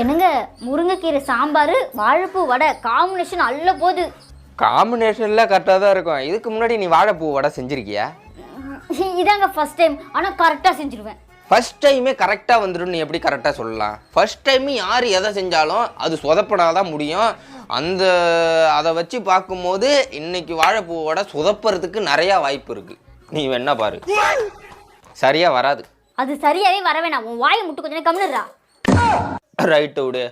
என்னங்க முருங்கைக்கீரை சாம்பார் வாழைப்பூ வடை காம்பினேஷன் அல்ல போகுது. காம்பினேஷன்ல கரெக்டாக தான் இருக்கும். இதுக்கு முன்னாடி நீ வாழைப்பூ வடை செஞ்சிருக்கியா? இதாங்க ஃபர்ஸ்ட் டைம். ஆனால் கரெக்டாக செஞ்சுருவேன். ஃபர்ஸ்ட் டைமே கரெக்டாக வந்துடும். நீ எப்படி கரெக்டாக சொல்லலாம்? ஃபர்ஸ்ட் டைம் யார் எதை செஞ்சாலும் அது சொதப்பனாதான் முடியும். அதை வச்சு பார்க்கும்போது இன்னைக்கு வாழைப்பூ வடை சொதப்புறதுக்கு நிறையா வாய்ப்பு இருக்குது. நீ வேணா பாரு, சரியாக வராது. அது சரியாகவே வர வேணாம். உன் வாயை முட்டு கொஞ்சம் கம்மிடுறா. ரைட்டு விடு.